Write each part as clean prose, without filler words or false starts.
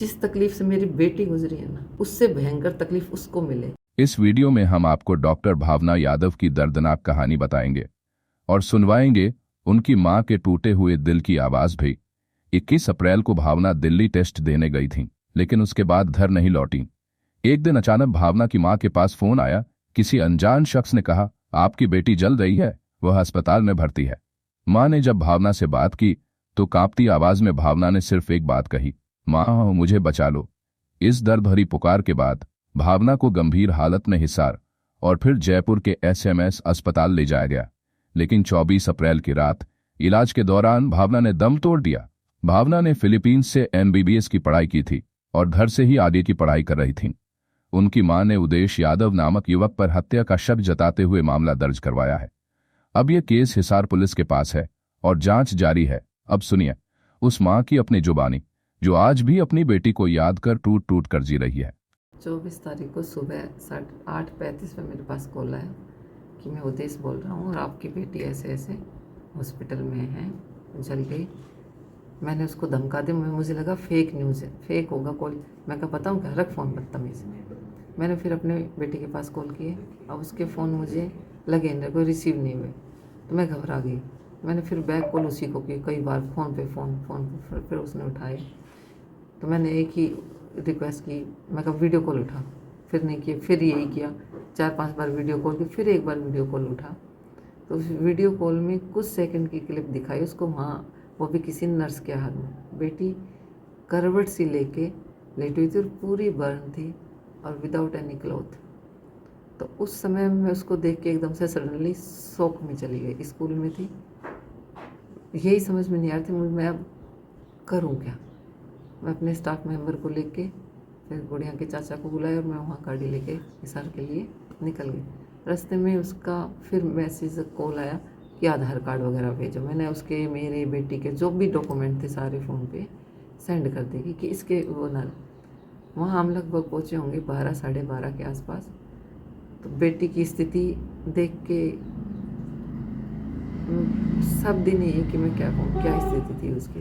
जिस तकलीफ से मेरी बेटी गुजरी है ना, उससे भयंकर तकलीफ उसको मिले। इस वीडियो में हम आपको डॉक्टर भावना यादव की दर्दनाक कहानी बताएंगे और सुनवाएंगे उनकी मां के टूटे हुए दिल की आवाज भी। 21 अप्रैल को भावना दिल्ली टेस्ट देने गई थी, लेकिन उसके बाद घर नहीं लौटी। एक दिन अचानक भावना की मां के पास फोन आया। किसी अनजान शख्स ने कहा, आपकी बेटी जल रही है, वह अस्पताल में भर्ती है। मां ने जब भावना से बात की तो कांपती आवाज में भावना ने सिर्फ एक बात कही, मां मुझे बचा लो। इस दर्द भरी पुकार के बाद भावना को गंभीर हालत में हिसार और फिर जयपुर के एसएमएस अस्पताल ले जाया गया। लेकिन 24 अप्रैल की रात इलाज के दौरान भावना ने दम तोड़ दिया। भावना ने फिलीपींस से एमबीबीएस की पढ़ाई की थी और घर से ही आगे की पढ़ाई कर रही थी। उनकी मां ने उदेश यादव नामक युवक पर हत्या का शक जताते हुए मामला दर्ज करवाया है। अब यह केस हिसार पुलिस के पास है और जांच जारी है। अब सुनिए उस मां की अपनी जुबानी, जो आज भी अपनी बेटी को याद कर टूट टूट कर जी रही है। 24 तारीख को सुबह 8:35 में मेरे पास कॉल आया कि मैं उदेश बोल रहा हूँ और आपकी बेटी ऐसे ऐसे हॉस्पिटल में है, जल गई। मैंने उसको धमका दिया। मुझे लगा फेक न्यूज़ है, फेक होगा कॉल। मैं क्या पता हूँ क्या, रख फ़ोन बदतमीज़। मैंने फिर अपने बेटी के पास कॉल किए। अब उसके फ़ोन मुझे लगे नहीं, कोई रिसीव नहीं हुए, तो मैं घबरा गई। मैंने फिर बैक कॉल उसी को की कई बार, फ़ोन पे फिर उसने उठाए। तो मैंने एक ही रिक्वेस्ट की, मैं कहा वीडियो कॉल उठा। फिर नहीं किया, फिर यही किया, 4-5 बार वीडियो कॉल की, फिर एक बार वीडियो कॉल उठा। तो उस वीडियो कॉल में कुछ सेकंड की क्लिप दिखाई उसको, वहाँ वो भी किसी नर्स के हाथ में। बेटी करवट सी लेके लेटी हुई थी और पूरी बर्न थी और विदाउट एनी क्लॉथ। तो उस समय मैं उसको देख के एकदम से सडनली शॉक में चली गई। स्कूल में थी, यही समझ में नहीं आ रही थी मैं अब करूँ क्या। मैं अपने स्टाफ मेंबर को लेके फिर गुड़िया के चाचा को बुलाया और मैं वहाँ गाड़ी लेके हिसार के लिए निकल गई। रास्ते में उसका फिर मैसेज कॉल आया कि आधार कार्ड वगैरह भेजो। मैंने उसके, मेरे बेटी के जो भी डॉक्यूमेंट थे सारे फ़ोन पे सेंड कर देगी कि इसके वो ना। वहाँ हम लगभग पहुँचे होंगे 12 साढ़े 12 के आसपास। तो बेटी की स्थिति देख के सब दिन ये कि मैं क्या कहूँ, क्या स्थिति थी उसकी।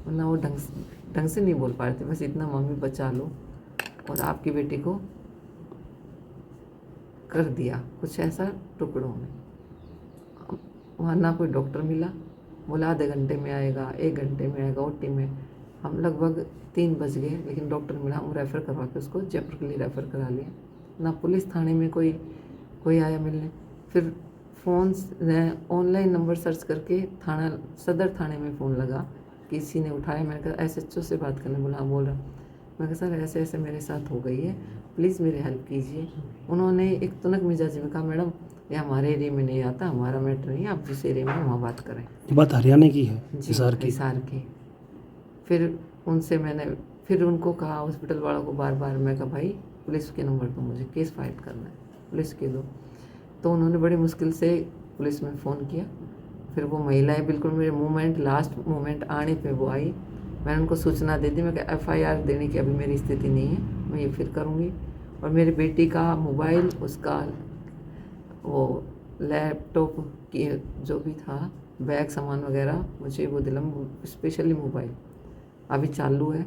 वरना वो ढंग से नहीं बोल पा रहे थे, बस इतना, मम्मी बचा लो और आपकी बेटी को कर दिया कुछ ऐसा टुकड़ों में। वहाँ ना कोई डॉक्टर मिला, बोला आधे घंटे में आएगा, 1 घंटे में आएगा ओटी में। हम लगभग 3 बज गए, लेकिन डॉक्टर मिला। हम रेफ़र करवा के उसको जयपुर के लिए रेफ़र करा लिया। ना पुलिस थाने में कोई आया मिलने। फिर फ़ोन ऑनलाइन नंबर सर्च करके थाना, सदर थाने में फ़ोन लगा, किसी ने उठाया। मैंने कहा एसएचओ से बात करने, बोला हाँ बोल रहा। मैं कहा सर ऐसे ऐसे मेरे साथ हो गई है, प्लीज़ मेरी हेल्प कीजिए। उन्होंने एक तुनक मिजाज में कहा, मैडम ये हमारे एरिया में नहीं आता, हमारा मैटर नहीं है, आप जिस एरिया में वहाँ बात करें। बात हरियाणा की है, जी, हिसार की। फिर उनसे मैंने फिर उनको कहा, हॉस्पिटल वालों को बार बार, मैं कहा भाई पुलिस के नंबर दो, मुझे केस फाइल करना है, पुलिस के दो। तो उन्होंने बड़ी मुश्किल से पुलिस में फ़ोन किया। फिर वो महिलाएं बिल्कुल मेरे लास्ट मोमेंट आने पे वो आई। मैंने उनको सूचना दे दी। मैं कहा FIR देने की अभी मेरी स्थिति नहीं है, मैं ये फिर करूँगी। और मेरी बेटी का मोबाइल, उसका वो लैपटॉप की जो भी था, बैग सामान वगैरह, मुझे वो दिला। स्पेशली मोबाइल अभी चालू है,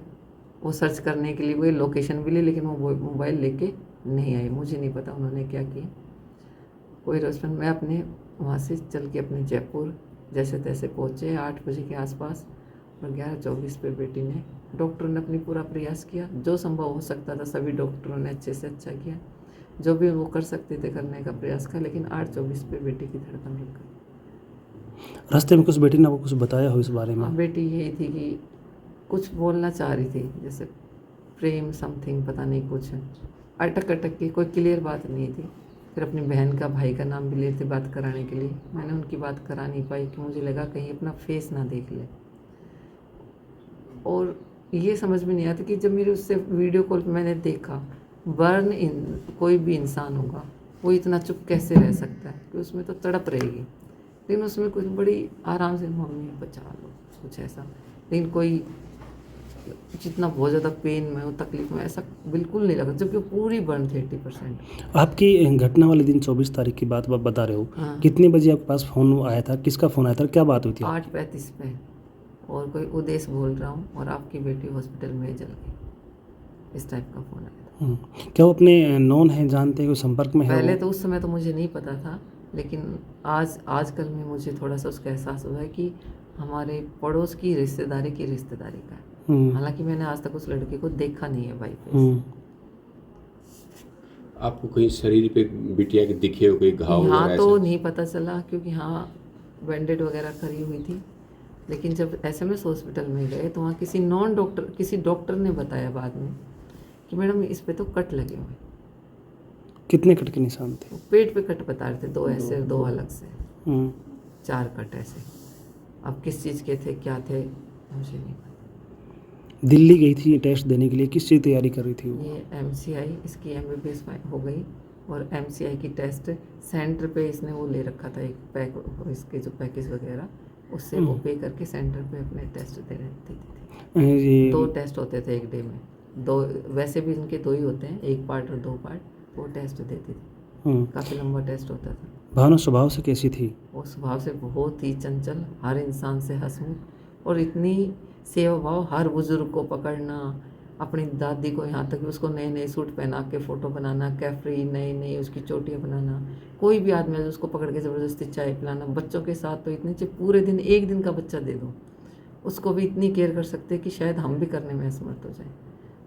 वो सर्च करने के लिए वो लोकेशन भी ली, लेकिन वो मोबाइल लेके नहीं आई। मुझे नहीं पता उन्होंने क्या किया, कोई रेस्पॉन्स। मैं अपने वहाँ से चल के अपने जयपुर जैसे तैसे पहुँचे 8 बजे के आसपास। और 11:24 पे बेटी ने, डॉक्टरों ने अपनी पूरा प्रयास किया, जो संभव हो सकता था सभी डॉक्टरों ने अच्छे से अच्छा किया, जो भी वो कर सकते थे करने का प्रयास किया। लेकिन 8:24 पे बेटी की धड़कन रुक गई। रास्ते में कुछ बेटी ने आपको कुछ बताया हो इस बारे में? बेटी यही थी कि कुछ बोलना चाह रही थी, जैसे प्रेम समथिंग, पता नहीं कुछ अटक अटक की, कोई क्लियर बात नहीं थी। फिर अपनी बहन का, भाई का नाम भी ले थे बात कराने के लिए। मैंने उनकी बात करा नहीं पाई कि मुझे लगा कहीं अपना फेस ना देख ले। और ये समझ में नहीं आता कि जब मेरे उससे वीडियो कॉल पे मैंने देखा, कोई भी इंसान होगा वो इतना चुप कैसे रह सकता है, कि उसमें तो तड़प रहेगी। लेकिन उसमें कुछ बड़ी आराम से, मम्मी बचा लो, कुछ ऐसा। लेकिन कोई जितना बहुत ज़्यादा पेन में हो, तकलीफ में, ऐसा बिल्कुल नहीं लगा, जबकि पूरी बर्न थी 80%। आपकी घटना वाले दिन 24 तारीख की बात बता रहे हो? हाँ। कितने बजे आपके पास फ़ोन आया था? किसका फ़ोन आया था? क्या बात हुई थी? 8:35 पे और कोई उद्देश्य बोल रहा हूँ और आपकी बेटी हॉस्पिटल में जल गई, इस टाइप का फ़ोन आया था। क्या वो अपने नॉन है, जानते हैं, कोई संपर्क में है पहले वो? तो उस समय तो मुझे नहीं पता था, लेकिन आजकल में मुझे थोड़ा सा उसका एहसास हुआ है कि हमारे पड़ोस की रिश्तेदारी का है। हम्म, हालांकि मैंने आज तक उस लड़के को देखा नहीं है बाई फेस। हम्म। आपको कहीं शरीर पे बिटिया के दिखे हो कोई घाव यहाँ वगैरह तो ऐसा? नहीं पता चला क्योंकि यहाँ बैंडेड वगैरह करी हुई थी, लेकिन जब एसएमएस हॉस्पिटल में गए तो वहाँ किसी डॉक्टर ने बताया बाद में कि मैडम इस पे तो कट लगे हुए हैं। कितने कट के निशान थे? पेट पे कट बता रहे थे, 2 ऐसे और 2 अलग से, हम्म। 4 कट ऐसे। अब किस चीज़ के थे, क्या थे, मुझे नहीं पता। दिल्ली गई थी टेस्ट देने के लिए, किस चीज़ तैयारी कर रही थी वो? ये एमसीआई, इसकी एमबीबीएस हो गई और एमसीआई की टेस्ट सेंटर पे इसने वो ले रखा था, एक पैक, इसके जो पैकेज वगैरह, उससे वो पे करके सेंटर पे अपने टेस्ट देती थी। ये 2 टेस्ट होते थे एक डे में, 2 वैसे भी इनके 2 ही होते हैं, 1 पार्ट और 2 पार्ट, वो टेस्ट देती थी। काफ़ी लंबा टेस्ट होता था। भावना स्वभाव से कैसी थी? वो स्वभाव से बहुत ही चंचल, हर इंसान से हंसमुख और इतनी सेवा भाव, हर बुजुर्ग को पकड़ना, अपनी दादी को, यहाँ तक कि उसको नए नए सूट पहना के फ़ोटो बनाना, कैफरी नई नई उसकी चोटियाँ बनाना, कोई भी आदमी है उसको पकड़ के ज़बरदस्ती चाय पिलाना। बच्चों के साथ तो इतने पूरे दिन, 1 दिन का बच्चा दे दो उसको भी इतनी केयर कर सकते हैं कि शायद हम भी करने में असमर्थ हो जाए,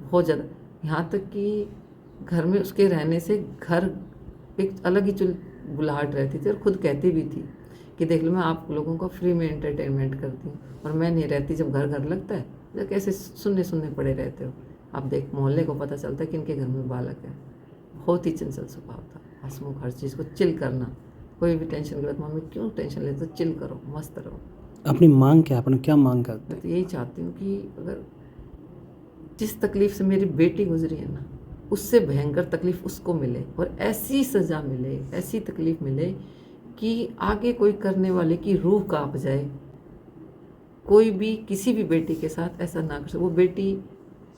बहुत ज़्यादा। यहाँ तक कि घर में उसके रहने से घर एक अलग ही बुलाहट रहती थी और खुद कहती भी थी कि देख लो मैं आप लोगों को फ्री में एंटरटेनमेंट करती हूँ और मैं नहीं रहती जब घर घर लगता है, जब कैसे सुनने सुनने पड़े रहते हो आप, देख मोहल्ले को पता चलता है कि इनके घर में बालक है। बहुत ही चंचल स्वभाव था, हंसमुख, हर चीज़ को चिल करना, कोई भी टेंशन के बाद मम्मी क्यों टेंशन लेते हो, चिल करो, मस्त रहो। अपनी मांग क्या, अपने क्या मांग करते? मैं तो यही चाहती हूँ कि अगर जिस तकलीफ़ से मेरी बेटी गुजरी है ना, उससे भयंकर तकलीफ़ उसको मिले और ऐसी सज़ा मिले, ऐसी तकलीफ़ मिले कि आगे कोई करने वाले की रूह कांप जाए। कोई भी किसी भी बेटी के साथ ऐसा ना कर सके। वो बेटी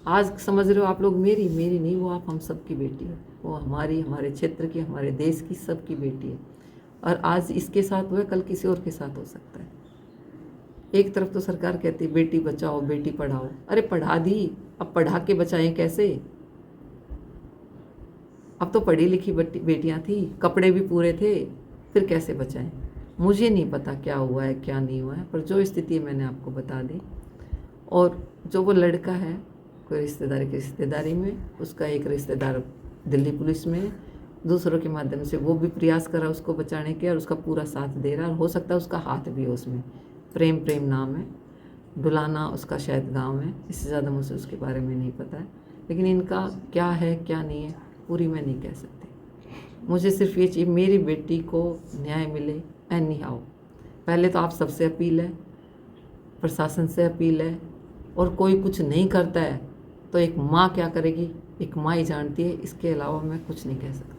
आज समझ रहे हो आप लोग, मेरी नहीं, वो आप हम सब की बेटी है, वो हमारी, हमारे क्षेत्र की, हमारे देश की, सब की बेटी है। और आज इसके साथ हुआ, कल किसी और के साथ हो सकता है। एक तरफ तो सरकार कहती है बेटी बचाओ बेटी पढ़ाओ, अरे पढ़ा दी, अब पढ़ा के बचाएं कैसे? अब तो पढ़ी लिखी बेटियां थी, कपड़े भी पूरे थे, फिर कैसे बचाएं? मुझे नहीं पता क्या हुआ है क्या नहीं हुआ है, पर जो स्थिति मैंने आपको बता दी। और जो वो लड़का है, कोई रिश्तेदारी में, उसका एक रिश्तेदार दिल्ली पुलिस में, दूसरों के माध्यम से वो भी प्रयास कर रहा उसको बचाने के, और उसका पूरा साथ दे रहा, और हो सकता है उसका हाथ भी हो उसमें। प्रेम नाम है, डुलाना उसका शायद गांव है, इससे ज़्यादा मुझे उसके बारे में नहीं पता है। लेकिन इनका क्या है क्या नहीं है पूरी मैं नहीं कह सकती। मुझे सिर्फ ये चाहिए मेरी बेटी को न्याय मिले एनी हाउ। पहले तो आप सबसे अपील है, प्रशासन से अपील है, और कोई कुछ नहीं करता है तो एक माँ क्या करेगी, एक माँ ही जानती है, इसके अलावा मैं कुछ नहीं कह सकती।